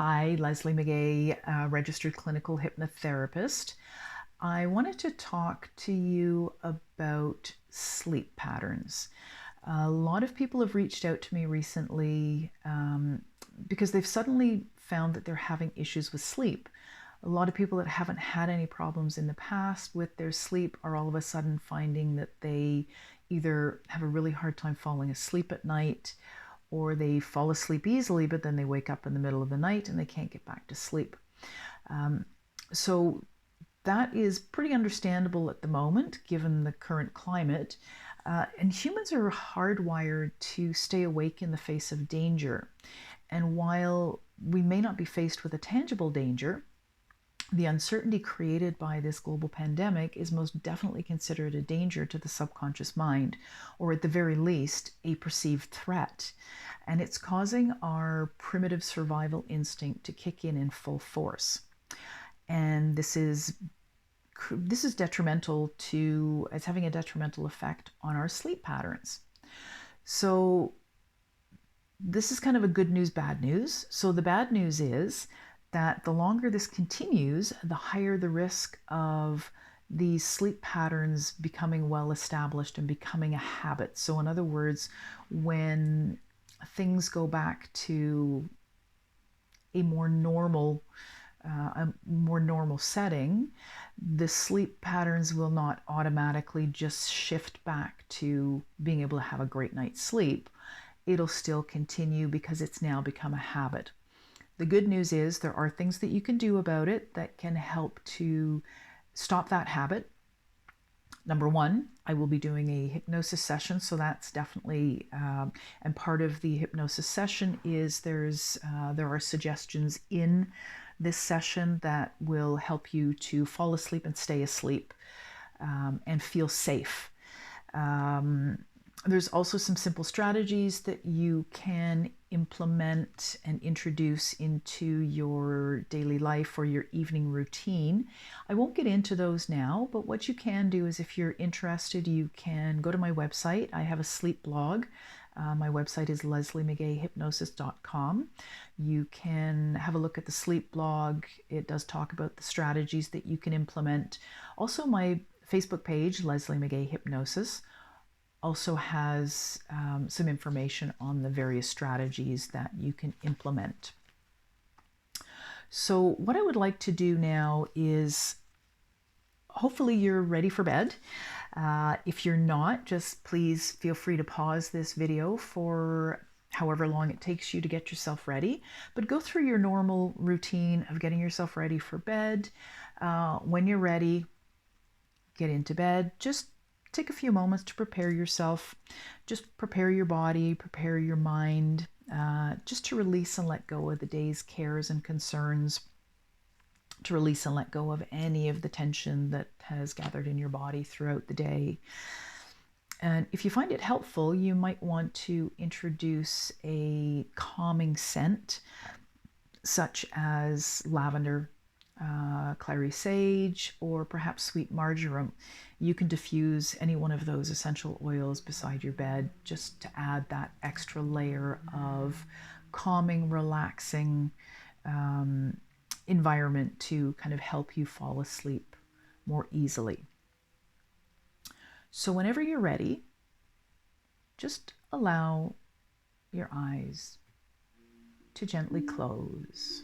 Hi, Leslie McGay, registered clinical hypnotherapist. I wanted to talk to you about sleep patterns. A lot of people have reached out to me recently because they've suddenly found that they're having issues with sleep. A lot of people that haven't had any problems in the past with their sleep are all of a sudden finding that they either have a really hard time falling asleep at night, or they fall asleep easily, but then they wake up in the middle of the night and they can't get back to sleep. So that is pretty understandable at the moment, given the current climate. And humans are hardwired to stay awake in the face of danger. And while we may not be faced with a tangible danger, the uncertainty created by this global pandemic is most definitely considered a danger to the subconscious mind, or at the very least, a perceived threat. And it's causing our primitive survival instinct to kick in full force. And this is detrimental to, it's having a detrimental effect on our sleep patterns. So this is kind of a good news, bad news. So the bad news is that the longer this continues, the higher the risk of these sleep patterns becoming well established and becoming a habit. So in other words, when things go back to a more normal setting, the sleep patterns will not automatically just shift back to being able to have a great night's sleep. It'll still continue because it's now become a habit. The good news is there are things that you can do about it that can help to stop that habit. Number one, I will be doing a hypnosis session, so that's definitely, and part of the hypnosis session is there are suggestions in this session that will help you to fall asleep and stay asleep and feel safe. There's also some simple strategies that you can implement and introduce into your daily life or your evening routine. I won't get into those now, but what you can do is, if you're interested, you can go to my website. I have a sleep blog. My website is lesliemcgayhypnosis.com. You can have a look at the sleep blog. It does talk about the strategies that you can implement. Also, my Facebook page, Leslie McGay Hypnosis, also has some information on the various strategies that you can implement. So what I would like to do now is, hopefully you're ready for bed. If you're not, just please feel free to pause this video for however long it takes you to get yourself ready. But go through your normal routine of getting yourself ready for bed. When you're ready, get into bed. Just take a few moments to prepare yourself. Just prepare your body, prepare your mind, just to release and let go of the day's cares and concerns, to release and let go of any of the tension that has gathered in your body throughout the day. And if you find it helpful, you might want to introduce a calming scent, such as lavender, clary sage, or perhaps sweet marjoram. You can diffuse any one of those essential oils beside your bed just to add that extra layer of calming, relaxing environment to kind of help you fall asleep more easily. So whenever you're ready, just allow your eyes to gently close.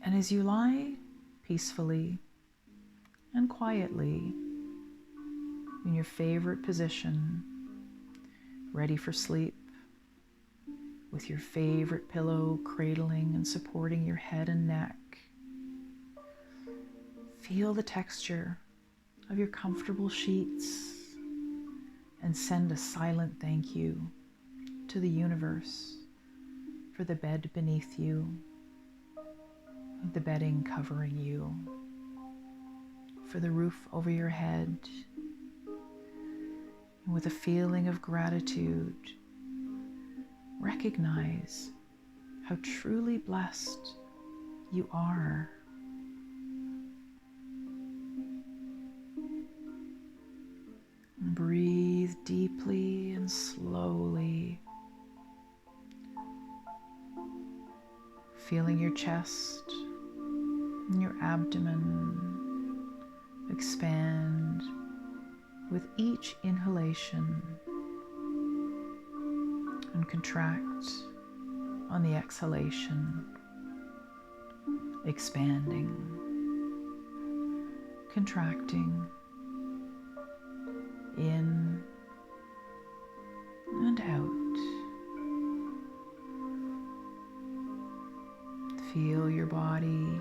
And as you lie peacefully and quietly in your favorite position, ready for sleep, with your favorite pillow cradling and supporting your head and neck, feel the texture of your comfortable sheets and send a silent thank you to the universe for the bed beneath you, the bedding covering you, for the roof over your head. And with a feeling of gratitude, recognize how truly blessed you are. Breathe deeply and slowly feeling your chest and your abdomen expand with each inhalation and contract on the exhalation, expanding, contracting, in and out. Feel your body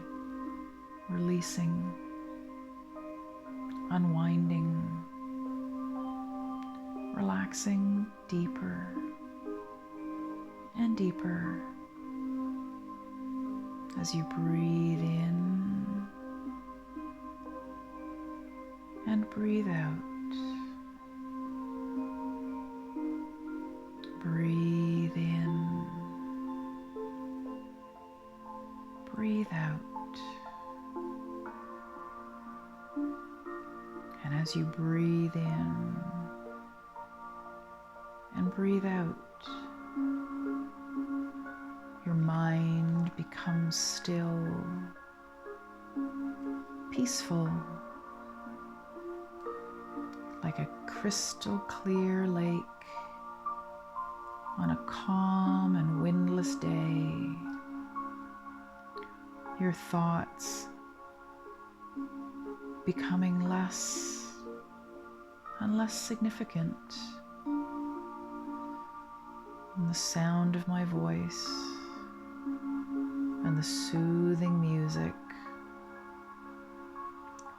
releasing, unwinding, relaxing deeper and deeper as you breathe in and breathe out. Breathe in, breathe out. And as you breathe in and breathe out, your mind becomes still, peaceful, like a crystal clear lake on a calm and windless day. Your thoughts becoming less and less significant. And the sound of my voice and the soothing music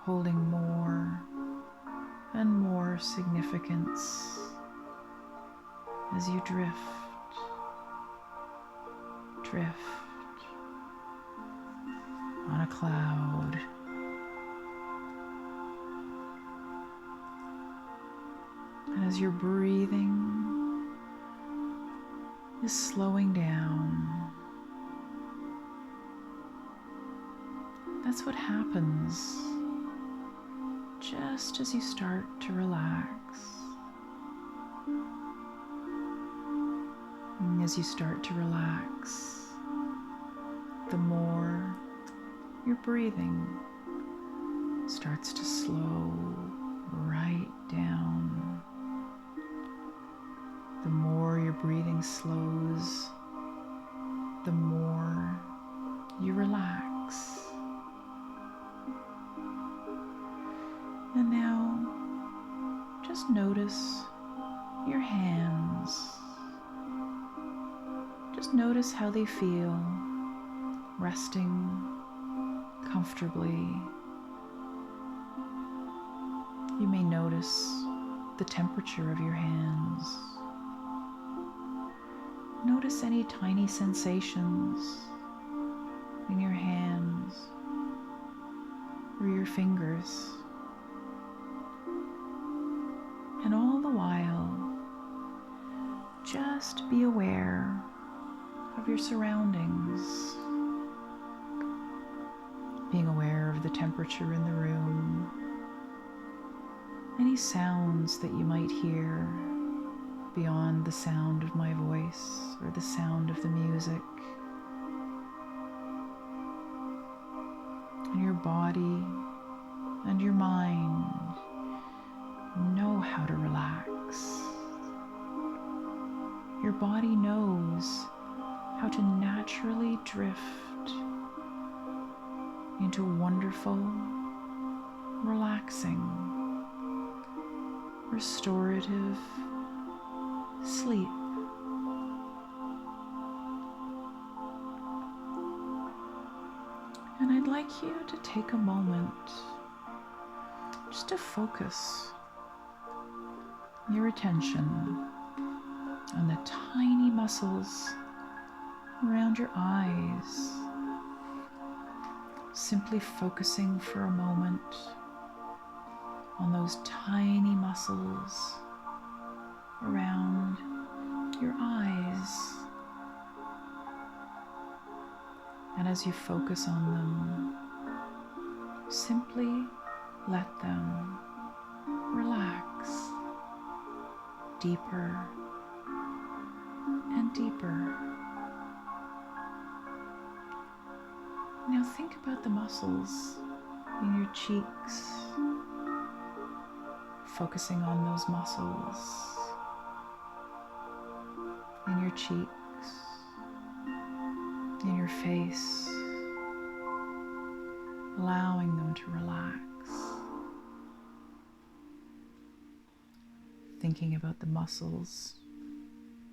holding more and more significance as you drift on a cloud. And as your breathing is slowing down, that's what happens just as you start to relax. And as you start to relax, the more your breathing starts to slow right down. The more your breathing slows, the more you relax. And now, just notice your hands. Just notice how they feel, resting comfortably. You may notice the temperature of your hands. Notice any tiny sensations in your hands or your fingers. And all the while, just be aware of your surroundings. Being aware of the temperature in the room, any sounds that you might hear beyond the sound of my voice or the sound of the music. And your body and your mind know how to relax. Your body knows how to naturally drift into wonderful, relaxing, restorative sleep. And I'd like you to take a moment just to focus your attention on the tiny muscles around your eyes. Simply focusing for a moment on those tiny muscles around your eyes. And as you focus on them, simply let them relax deeper and deeper. Now think about the muscles in your cheeks, focusing on those muscles in your cheeks, in your face, allowing them to relax. Thinking about the muscles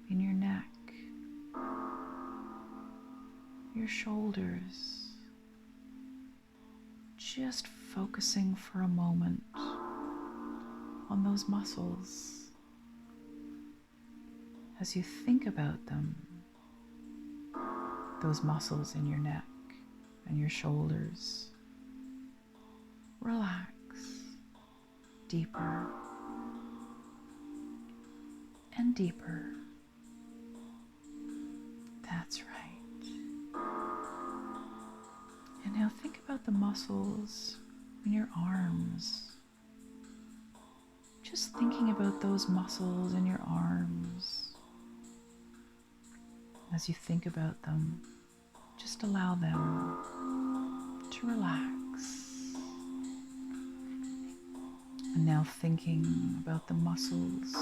in your neck, your shoulders, just focusing for a moment on those muscles. As you think about them, those muscles in your neck and your shoulders, relax deeper and deeper. That's right. And now think about the muscles in your arms. Just thinking about those muscles in your arms. As you think about them, just allow them to relax. And now thinking about the muscles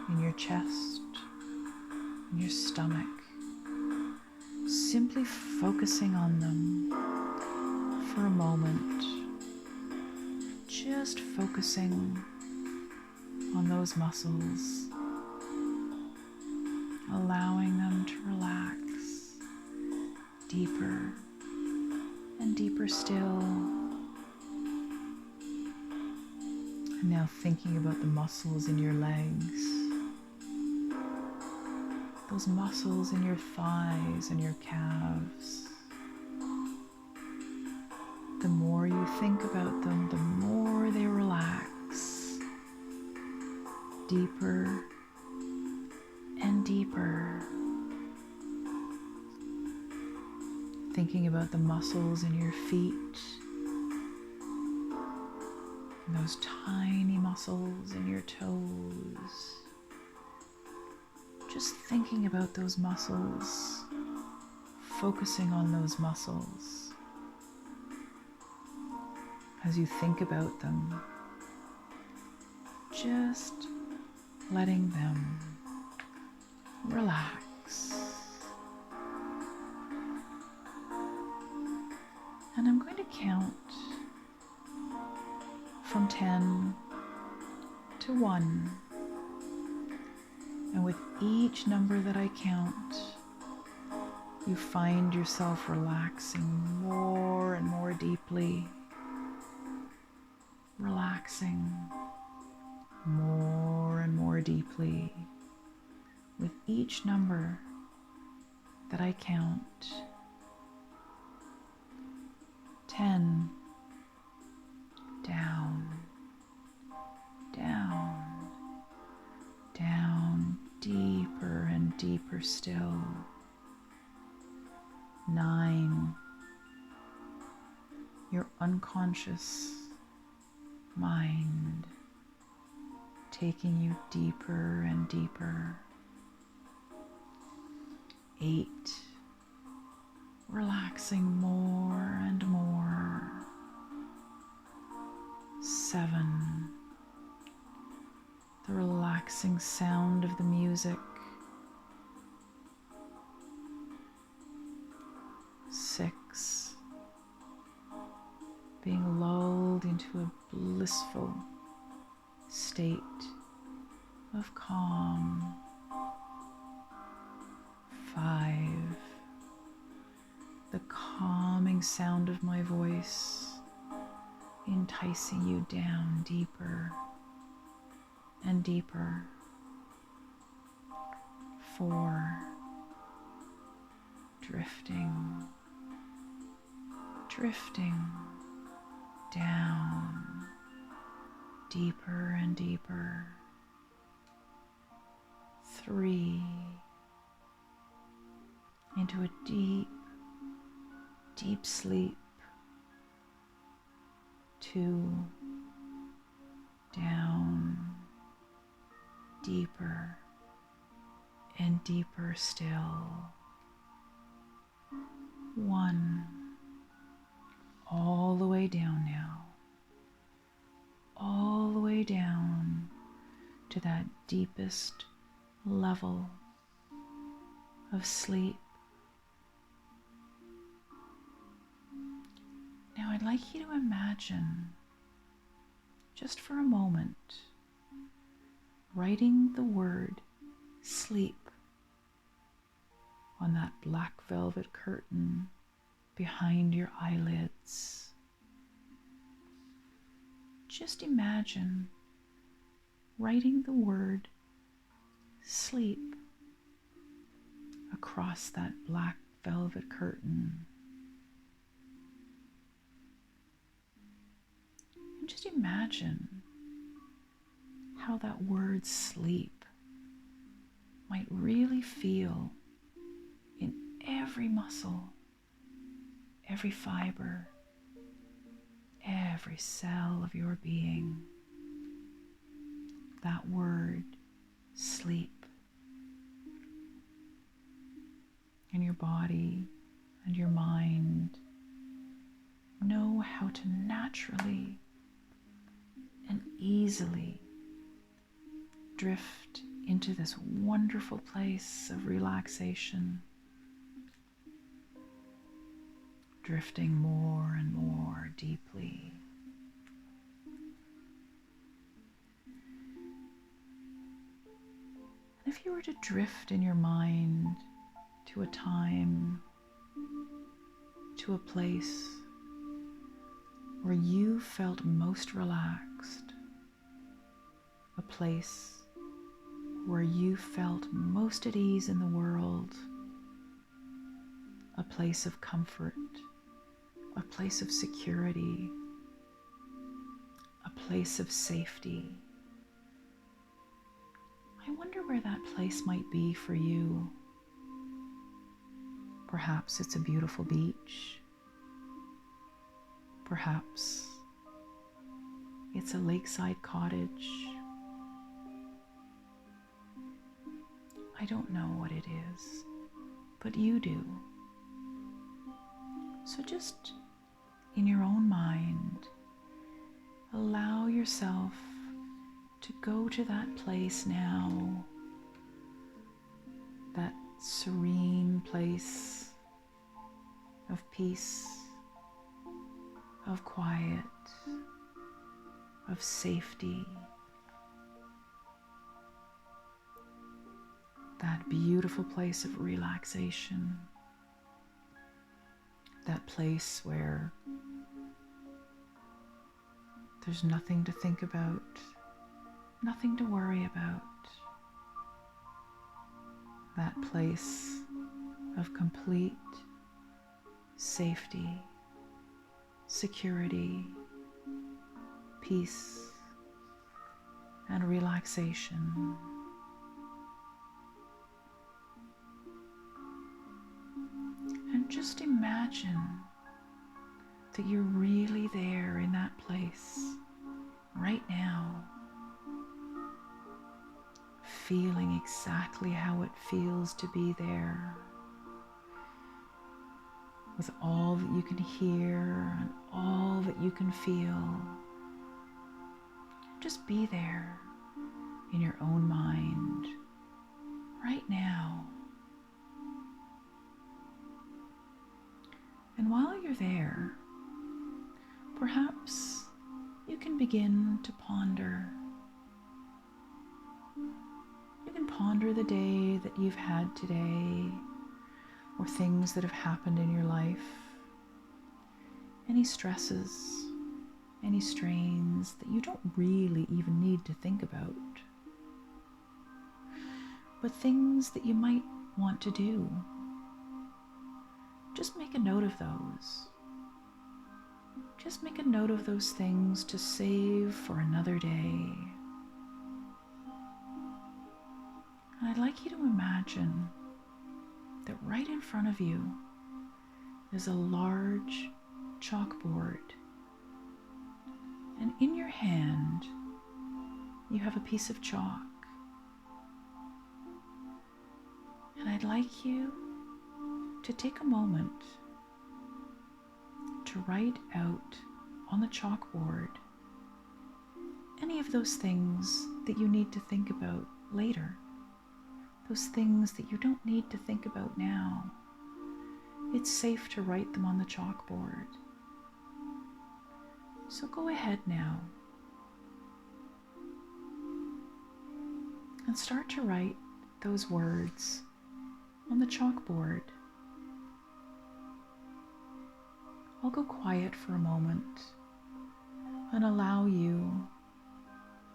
in your chest, in your stomach, simply focusing on them for a moment, just focusing on those muscles, allowing them to relax deeper and deeper still. And now thinking about the muscles in your legs, those muscles in your thighs and your calves. The more you think about them, the more they relax deeper and deeper. Thinking about the muscles in your feet, and those tiny muscles in your toes. Just thinking about those muscles, focusing on those muscles. As you think about them, just letting them relax. And I'm going to count from 10 to 1. And with each number that I count, you find yourself relaxing more and more deeply. Relaxing more and more deeply with each number that I count. 10. Down, down, down, deeper and deeper still. 9. Your unconscious mind taking you deeper and deeper. 8. Relaxing more and more. 7. The relaxing sound of the music. 6. Being lulled into a blissful state of calm. 5. The calming sound of my voice enticing you down deeper and deeper. 4. Drifting, drifting down deeper and deeper. 3. Into a deep, deep sleep. 2. Down, deeper and deeper still. 1. all the way down now, all the way down to that deepest level of sleep. Now I'd like you to imagine, just for a moment, writing the word sleep on that black velvet curtain behind your eyelids. Just imagine writing the word sleep across that black velvet curtain. And just imagine how that word sleep might really feel in every muscle, every fiber, every cell of your being. That word, sleep. And your body and your mind know how to naturally and easily drift into this wonderful place of relaxation, drifting more and more deeply. And if you were to drift in your mind to a time, to a place where you felt most relaxed, a place where you felt most at ease in the world, a place of comfort, a place of security, a place of safety. I wonder where that place might be for you. Perhaps it's a beautiful beach. Perhaps it's a lakeside cottage. I don't know what it is, but you do. So just in your own mind, allow yourself to go to that place now, that serene place of peace, of quiet, of safety. That beautiful place of relaxation. That place where there's nothing to think about, nothing to worry about. That place of complete safety, security, peace, and relaxation. And just imagine that you're really there in that place right now, feeling exactly how it feels to be there, with all that you can hear and all that you can feel. Just be there in your own mind right now. And while you're there, perhaps you can begin to ponder. You can ponder the day that you've had today, or things that have happened in your life, any stresses, any strains that you don't really even need to think about, but things that you might want to do. Just make a note of those. Just make a note of those things to save for another day. And I'd like you to imagine that right in front of you is a large chalkboard. And in your hand, you have a piece of chalk. And I'd like you to take a moment to to write out on the chalkboard any of those things that you need to think about later, those things that you don't need to think about now. It's safe to write them on the chalkboard. So go ahead now and start to write those words on the chalkboard. I'll go quiet for a moment and allow you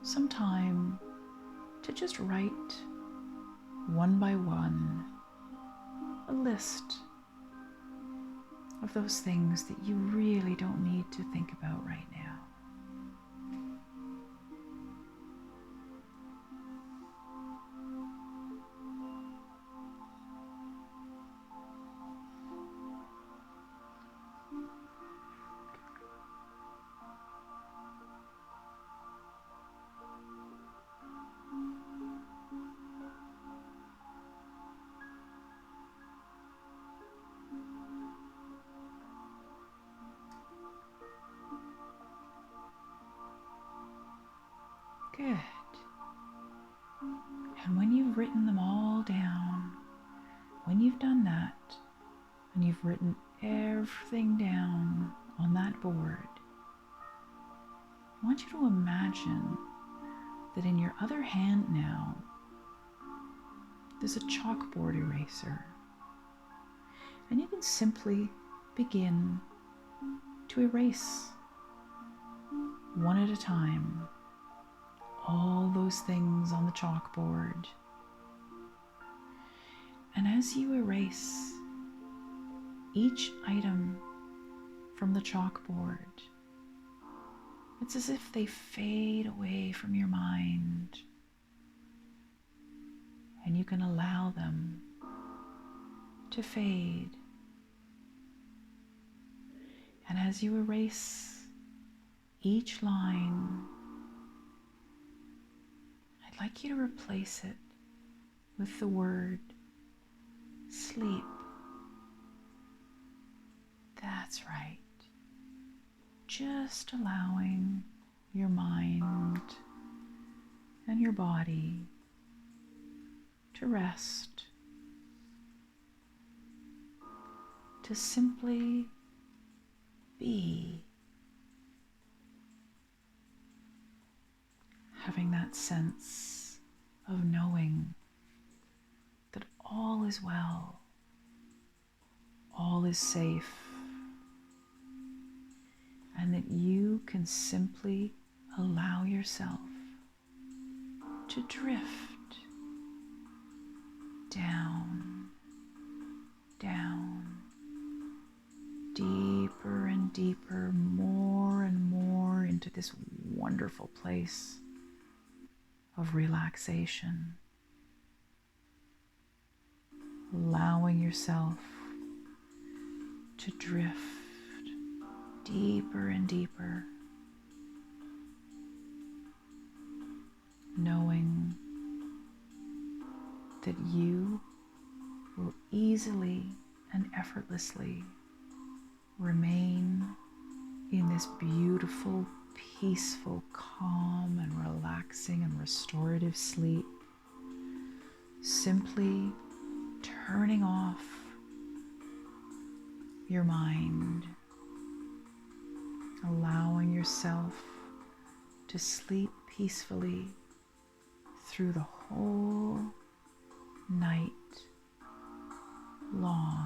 some time to just write one by one a list of those things that you really don't need to think about right now. Good. And when you've written them all down, when you've done that, and you've written everything down on that board, I want you to imagine that in your other hand now, there's a chalkboard eraser. And you can simply begin to erase one at a time all those things on the chalkboard. And as you erase each item from the chalkboard, it's as if they fade away from your mind, and you can allow them to fade. And as you erase each line, I'd like you to replace it with the word sleep. That's right. Just allowing your mind and your body to rest, to simply be, having that sense of knowing that all is well, all is safe, and that you can simply allow yourself to drift down, down, deeper and deeper, more and more into this wonderful place of relaxation, allowing yourself to drift deeper and deeper, knowing that you will easily and effortlessly remain in this beautiful, peaceful, calm and relaxing and restorative sleep, simply turning off your mind, allowing yourself to sleep peacefully through the whole night long.